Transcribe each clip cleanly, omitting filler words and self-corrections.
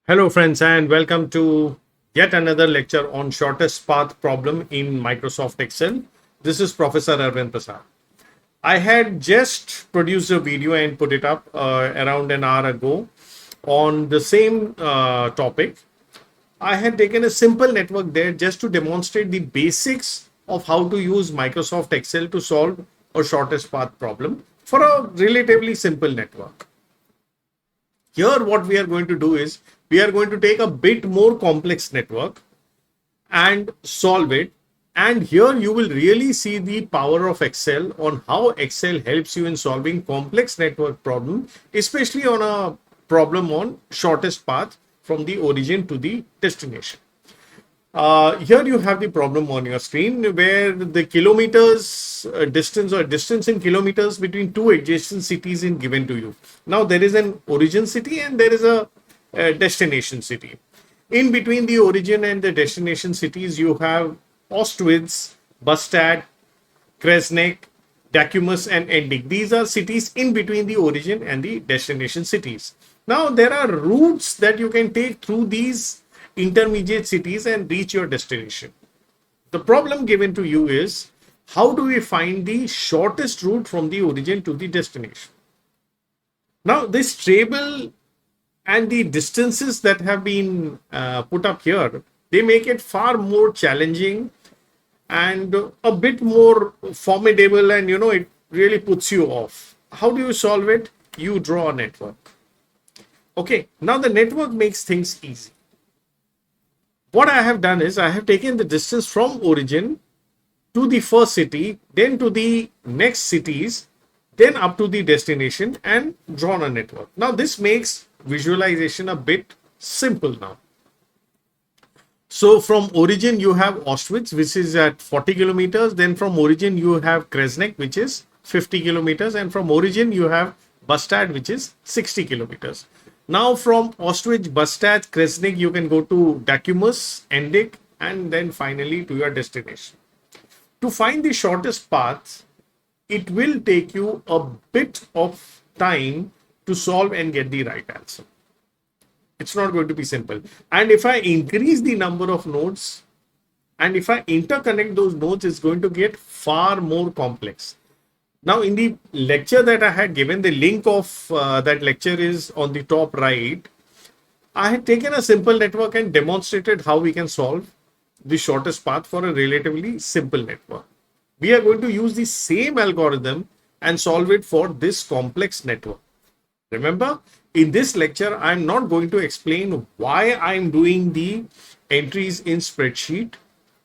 Hello, friends, and welcome to yet another lecture on shortest path problem in Microsoft Excel. This is Professor Arvind Prasad. I had just produced a video and put it up around an hour ago on the same topic. I had taken a simple network there just to demonstrate the basics of how to use Microsoft Excel to solve a shortest path problem for a relatively simple network. Here, what we are going to do is we are going to take a bit more complex network and solve it. And here you will really see the power of Excel on how Excel helps you in solving complex network problem, especially on a problem on shortest path from the origin to the destination. Here you have the problem on your screen where the kilometers distance or distance in kilometers between two adjacent cities is given to you. Now there is an origin city and there is a destination city. In between the origin and the destination cities, you have Ostwitz, Bastad, Kresnik, Dacumus, and Endig. These are cities in between the origin and the destination cities. Now there are routes that you can take through these intermediate cities and reach your destination. The problem given to you is how do we find the shortest route from the origin to the destination? Now, this table and the distances that have been put up here, they make it far more challenging and a bit more formidable, and it really puts you off. How do you solve it? You draw a network. Okay, now the network makes things easy. What I have done is I have taken the distance from origin to the first city, then to the next cities, then up to the destination and drawn a network. Now this makes visualization a bit simple now. So from origin you have Auschwitz, which is at 40 kilometers. Then from origin you have Kresnik, which is 50 kilometers. And from origin you have Bastad, which is 60 kilometers. Now from Auschwitz, Bastad, Kresnik, you can go to Dacumus, Endik, and then finally to your destination. To find the shortest path, it will take you a bit of time to solve and get the right answer. It's not going to be simple. And if I increase the number of nodes and if I interconnect those nodes, it's going to get far more complex. Now, in the lecture that I had given, the link of that lecture is on the top right. I had taken a simple network and demonstrated how we can solve the shortest path for a relatively simple network. We are going to use the same algorithm and solve it for this complex network. Remember, in this lecture, I'm not going to explain why I'm doing the entries in spreadsheet.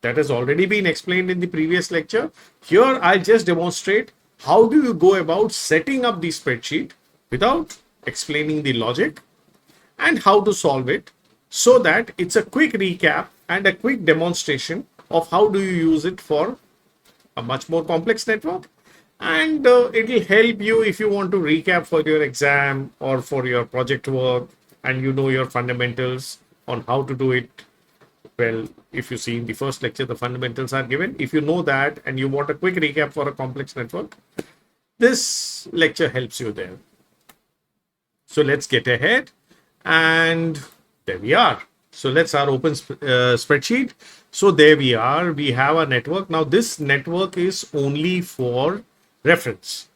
That has already been explained in the previous lecture. Here, I'll just demonstrate how do you go about setting up the spreadsheet without explaining the logic and how to solve it so that it's a quick recap and a quick demonstration of how do you use it for a much more complex network. And it will help you if you want to recap for your exam or for your project work and you know your fundamentals on how to do it. Well, if you see in the first lecture, the fundamentals are given. If you know that and you want a quick recap for a complex network, this lecture helps you there. So let's get ahead. And there we are. So let's open spreadsheet. So there we are. We have a network. Now this network is only for reference.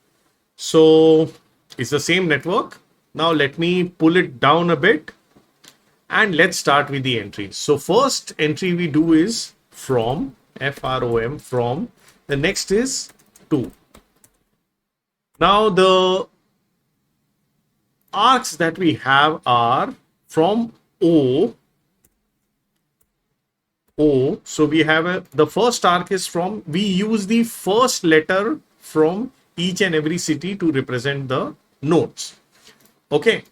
So it's the same network. Now let me pull it down a bit. And let's start with the entries. So first entry we do is from, F-R-O-M, from. The next is to. Now the arcs that we have are from O. So we have the first arc is from, we use the first letter from each and every city to represent the nodes. Okay.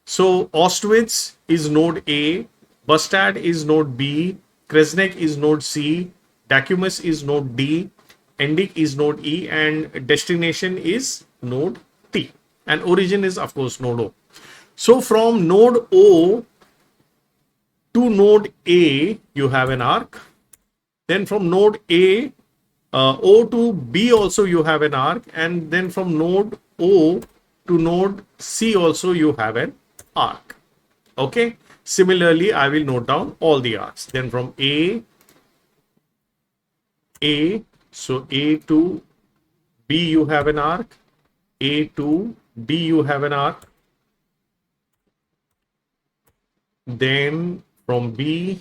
So Ostwitz is node A, Bastad is node B, Kresnik is node C, Dacumus is node D, Endik is node E, and destination is node T. And origin is, of course, node O. So from node O to node A, you have an arc. Then from node A, O to B also you have an arc. And then from node O to node C also you have an arc. Okay. Similarly, I will note down all the arcs. Then from so A to B, you have an arc. A to D, you have an arc. Then from B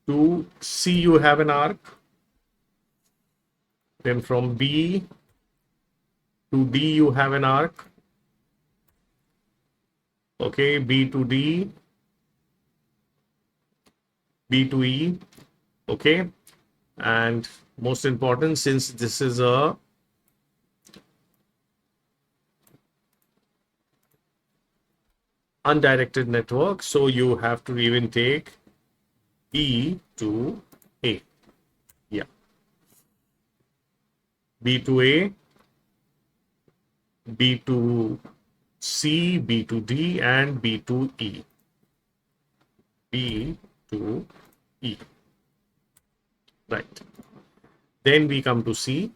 to C, you have an arc. Then from B to D, you have an arc. Okay, B to D, B to E. Okay, and most important, since this is a undirected network, so you have to even take E to A. Yeah, B to A, B to C, B to D, and B to E. B to E. Right. Then we come to C.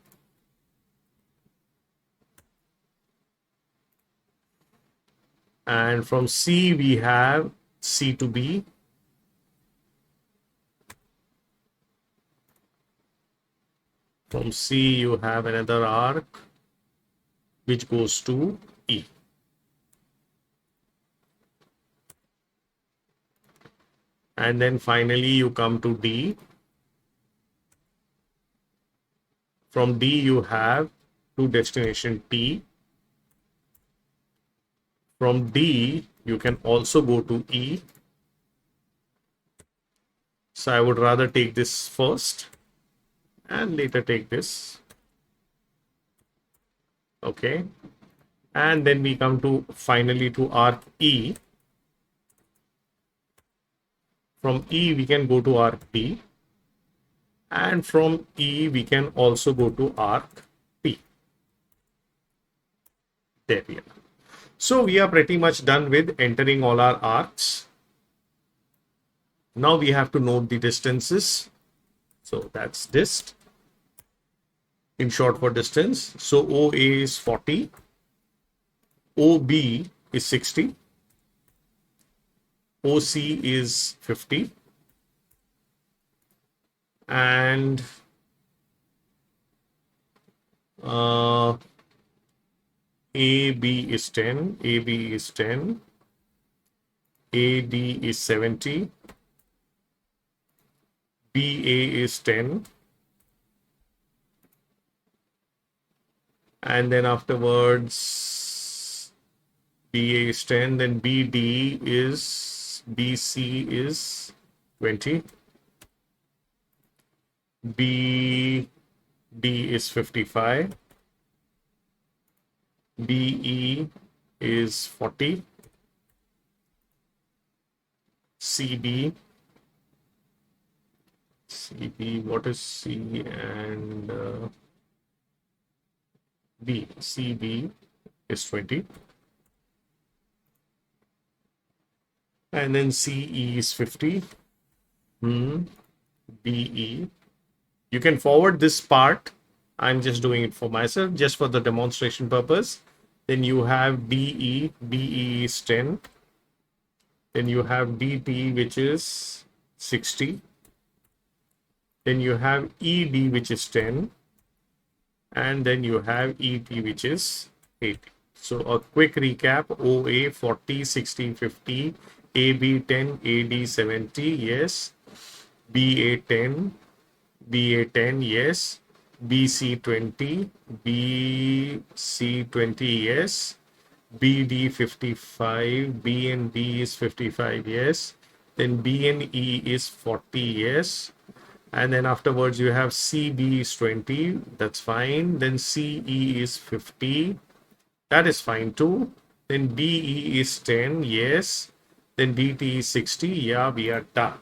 And from C, we have C to B. From C, you have another arc which goes to E. And then finally, you come to D. From D, you have to destination T. From D, you can also go to E. So I would rather take this first and later take this. Okay. And then we come to finally to arc E. From E, we can go to arc P. And from E, we can also go to arc P. There we are. So we are pretty much done with entering all our arcs. Now we have to note the distances. So that's dist, in short for distance. So OA is 40, OB is 60, OC is 50, and AB is 10, AB is 10, AD is 70, BA is 10, and then afterwards BA is 10, then BC is 20, BD is 55, BE is 40, CB, what is C and B? CB is 20. And then CE is 50. BE. You can forward this part. I'm just doing it for myself, just for the demonstration purpose. Then you have DE. DE is 10. Then you have DT, which is 60. Then you have ED, which is 10. And then you have ET, which is 80. So a quick recap: OA 40, 60, 50, AB 10, AD 70, yes. BA 10, BA 10, yes. BC 20, BC 20, yes. BD 55, B and D is 55, yes. Then B and E is 40, yes. And then afterwards you have CB is 20, that's fine. Then CE is 50, that is fine too. Then DE is 10, yes. Then DT is 60, yeah, we are done.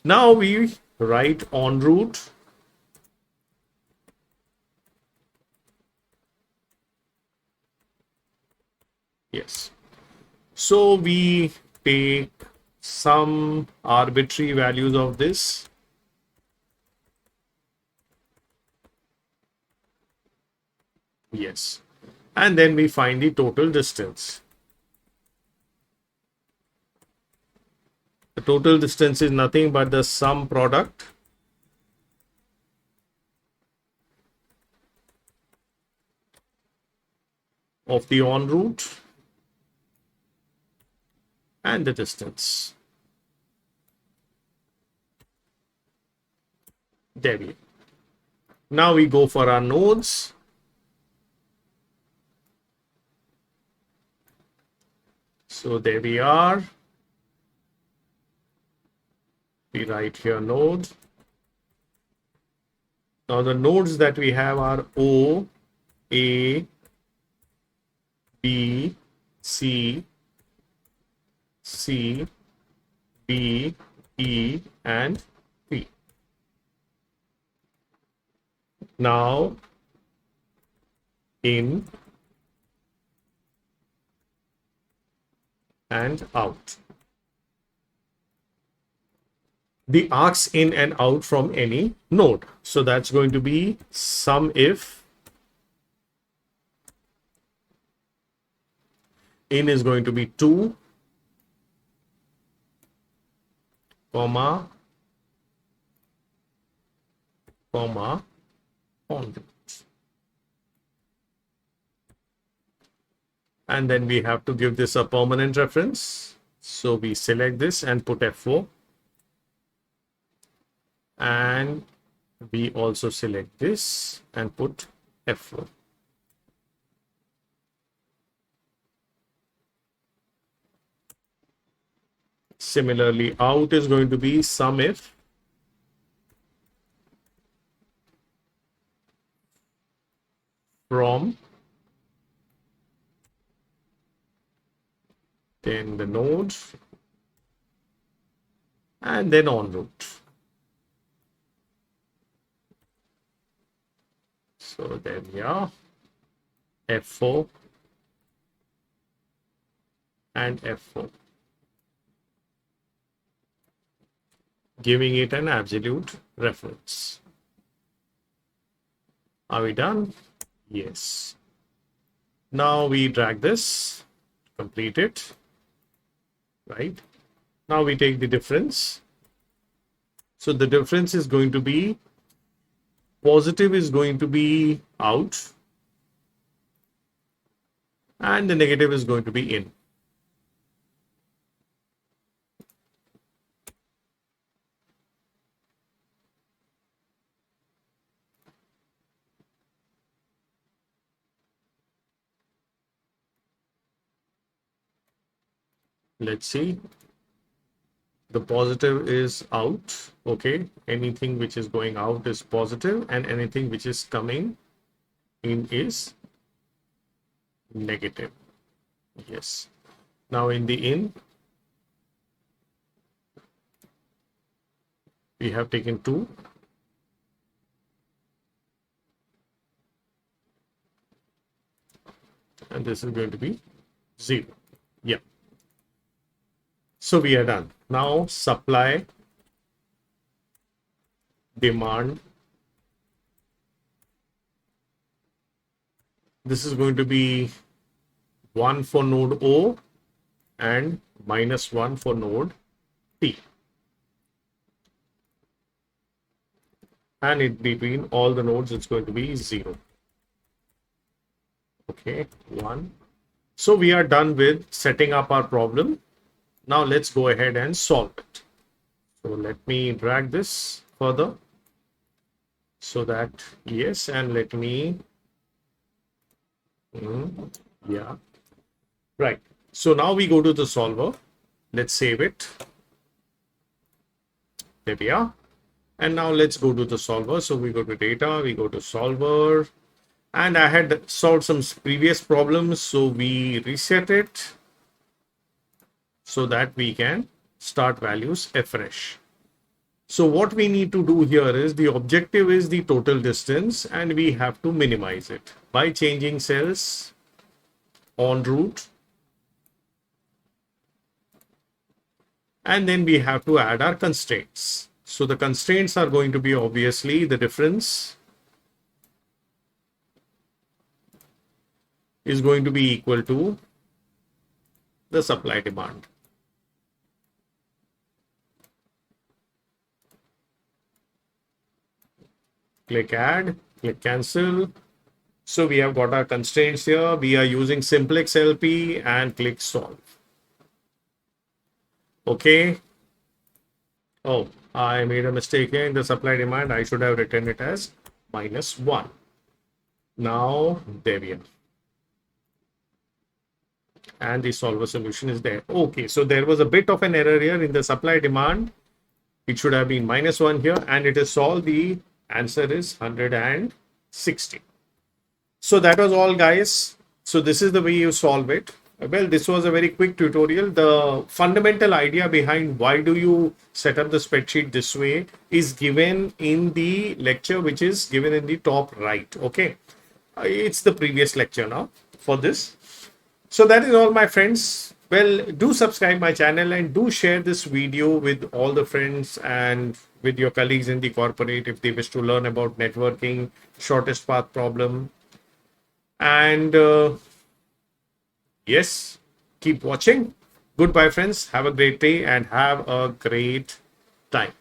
Now we write en route. Yes. So we take some arbitrary values of this. Yes. And then we find the total distance. The total distance is nothing but the sum product of the en route and the distance. There we go. Now we go for our nodes. So there we are. We write here node. Now the nodes that we have are O, A, B, C, C, B, E, and P. Now in and out. The arcs in and out from any node. So that's going to be sum if in is going to be 2, comma, comma, on. And then we have to give this a permanent reference. So we select this and put F4. And we also select this and put F4. Similarly, out is going to be sum if from, then the nodes, and then on route. So there we are, F4 and F4, giving it an absolute reference. Are we done? Yes. Now we drag this, complete it, right? Now we take the difference. So the difference is going to be, positive is going to be out, and the negative is going to be in. Let's see. The positive is out. Okay. Anything which is going out is positive, and anything which is coming in is negative. Yes. Now in the in, we have taken 2. And this is going to be 0. Yeah. So we are done. Now supply, demand. This is going to be 1 for node O and -1 for node T. And in between all the nodes, it's going to be 0. Okay, 1. So we are done with setting up our problem. Now let's go ahead and solve it. So let me drag this further so that, yes, and let me, yeah, right. So now we go to the solver. Let's save it. There we are. And now let's go to the solver. So we go to data, we go to solver, and I had solved some previous problems. So we reset it so that we can start values afresh. So what we need to do here is, the objective is the total distance, and we have to minimize it by changing cells en route. And then we have to add our constraints. So the constraints are going to be obviously the difference is going to be equal to the supply demand. Click add, click cancel. So we have got our constraints here. We are using simplex LP and click solve. Okay. Oh, I made a mistake here in the supply demand. I should have written it as -1. Now there we are. And the solver solution is there. Okay, so there was a bit of an error here in the supply demand. It should have been -1 here, and it is solved. The answer is 160. So that was all, guys. So this is the way you solve it. Well, this was a very quick tutorial. The fundamental idea behind why do you set up the spreadsheet this way is given in the lecture, which is given in the top right. Okay, it's the previous lecture now for this. So that is all, my friends. Well, do subscribe my channel and do share this video with all the friends and with your colleagues in the corporate if they wish to learn about networking, shortest path problem. And yes, keep watching. Goodbye, friends. Have a great day and have a great time.